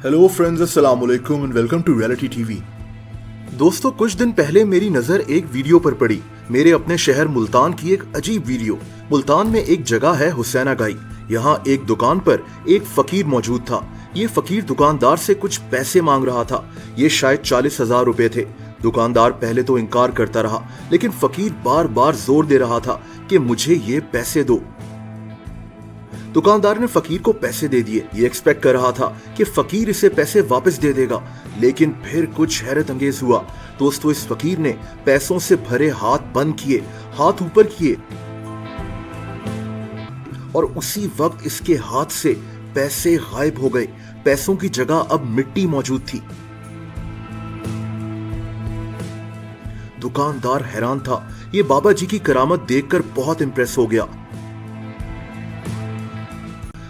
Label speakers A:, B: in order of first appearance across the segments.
A: Hello friends, अस्सलाम वालेकुम and welcome to reality TV. दोस्तों, कुछ दिन पहले मेरी नजर एक वीडियो पर पड़ी। मेरे अपने शहर मुल्तान की एक अजीब वीडियो। मुल्तान में एक जगह है हुसैना गाई। यहाँ एक दुकान पर एक फकीर मौजूद था। ये फकीर दुकानदार से कुछ पैसे मांग रहा था। ये शायद 40,000 रुपए थे। दुकानदार पहले तो इनकार करता रहा, लेकिन फकीर बार बार जोर दे रहा था कि मुझे ये पैसे दो। दुकानदार ने फकीर को पैसे दे दिए। ये एक्सपेक्ट कर रहा था कि फकीर इसे पैसे वापस दे देगा, लेकिन फिर कुछ हैरत अंगेज हुआ। दोस्तों, इस फकीर ने पैसों से भरे हाथ बंद किए, हाथ ऊपर किए, और उसी वक्त इसके हाथ से पैसे गायब हो गए। पैसों की जगह अब मिट्टी मौजूद थी। दुकानदार हैरान था। ये बाबा जी की करामत देखकर बहुत इंप्रेस हो गया।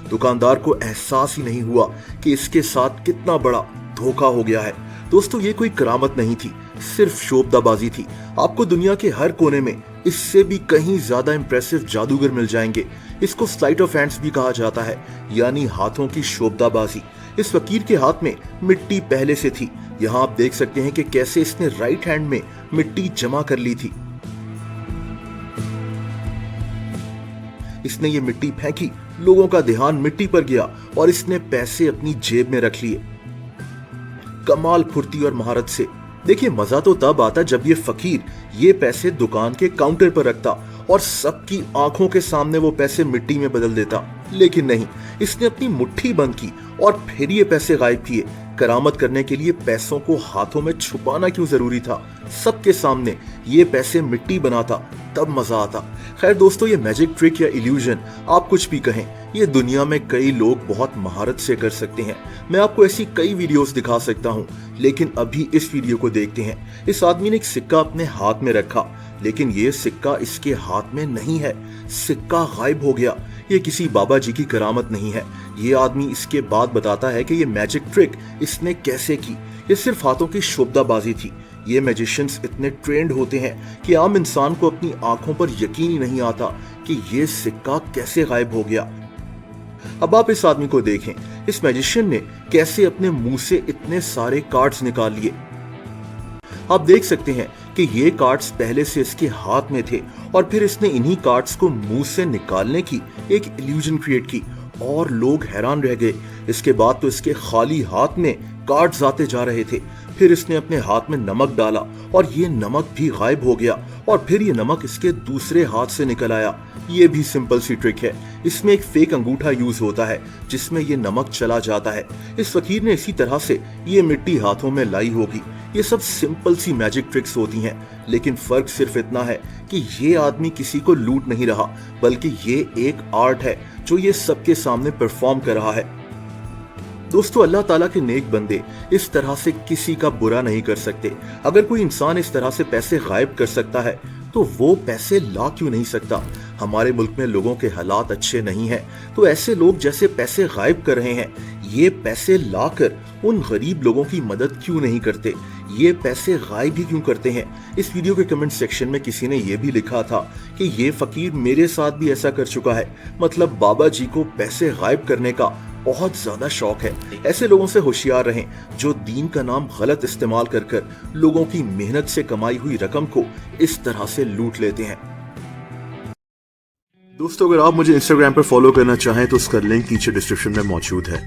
A: दुकानदार को एहसास ही नहीं हुआ कि इसके साथ कितना बड़ा धोखा हो गया है। दोस्तों, ये कोई करामत नहीं थी, सिर्फ शोबदाबाजी थी। आपको दुनिया के हर कोने में इससे भी कहीं ज्यादा इंप्रेसिव जादूगर मिल जाएंगे। इसको स्लाइट ऑफ हैंड्स भी कहा जाता है, यानी हाथों की शोबदाबाजी। इस फकीर के हाथ में मिट्टी पहले से थी। यहाँ आप देख सकते हैं कि कैसे इसने राइट हैंड में मिट्टी जमा कर ली थी। इसने ये मिट्टी फेंकी, लोगों का ध्यान मिट्टी पर गया और इसने पैसे अपनी जेब में रख लिए। कमाल फुर्ती और महारत से। देखिए, मजा तो तब आता जब ये फकीर ये पैसे दुकान के काउंटर पर रखता और सबकी आंखों के सामने वो पैसे मिट्टी में बदल देता। लेकिन नहीं, इसने अपनी मुट्ठी बंद की और फिर ये पैसे गायब किए। करामत करने के लिए पैसों को हाथों में छुपाना क्यों जरूरी था? सबके सामने ये पैसे मिट्टी बनाता, तब मजा आता। खैर दोस्तों, ये मैजिक ट्रिक या इल्यूजन, आप कुछ भी कहें, ये दुनिया में कई लोग बहुत महारत से कर सकते हैं। मैं आपको ऐसी कई वीडियोस दिखा सकता हूँ, लेकिन अभी इस वीडियो को देखते हैं। इस आदमी ने एक सिक्का अपने हाथ में रखा, लेकिन ये सिक्का इसके हाथ में नहीं है। सिक्का गायब हो गया। ये किसी बाबा जी की करामत नहीं है। ये आदमी इसके बाद बताता है कि ये मैजिक ट्रिक इसने कैसे की। ये सिर्फ हाथों की शोबदाबाजी थी। ये मैजिशियंस इतने ट्रेंड होते हैं कि आम इंसान को अपनी आंखों पर यकीन ही नहीं आता कि ये सिक्का कैसे गायब हो गया। अब आप इस आदमी को देखें। इस मैजिशियन ने कैसे अपने मुंह से इतने सारे कार्ड्स निकाल लिए। आप देख सकते हैं कि ये कार्ड्स पहले से इसके हाथ में थे और फिर इसने इन्हीं कार्ड्स को मुंह से निकालने की एक इल्यूजन क्रिएट की और लोग हैरान रह गए। इसके बाद तो इसके खाली हाथ में कार्ड्स आते जा रहे थे। फिर इसने अपने हाथ में नमक डाला और ये नमक भी गायब हो गया और फिर ये नमक इसके दूसरे हाथ से निकल आया। ये भी सिंपल सी ट्रिक है। इसमें एक फेक अंगूठा यूज होता है जिसमें ये नमक चला जाता है। इस फकीर ने इसी तरह से ये मिट्टी हाथों में लाई होगी। ये सब सिंपल सी मैजिक ट्रिक्स होती हैं, लेकिन फर्क सिर्फ इतना है कि ये आदमी किसी को लूट नहीं रहा, बल्कि ये एक आर्ट है जो ये सबके सामने परफॉर्म कर रहा है। दोस्तों, अल्लाह ताला के नेक बंदे इस तरह से किसी का बुरा नहीं कर सकते। अगर कोई इंसान इस तरह से पैसे गायब कर सकता है, तो वो पैसे ला क्यों नहीं सकता? हमारे मुल्क में लोगों के हालात अच्छे नहीं हैं, तो ऐसे लोग जैसे पैसे गायब कर रहे हैं, ये पैसे लाकर उन गरीब लोगों की मदद क्यों नहीं करते? ये पैसे गायब ही क्यों करते हैं? इस वीडियो के कमेंट सेक्शन में किसी ने ये भी लिखा था कि ये फकीर मेरे साथ भी ऐसा कर चुका है। मतलब बाबा जी को पैसे गायब करने का बहुत ज्यादा शौक है। ऐसे लोगों से होशियार रहें जो दीन का नाम गलत इस्तेमाल कर कर लोगों की मेहनत से कमाई हुई रकम को इस तरह से लूट लेते हैं। दोस्तों, अगर आप मुझे इंस्टाग्राम पर फॉलो करना चाहें तो उसका लिंक नीचे डिस्क्रिप्शन में मौजूद है।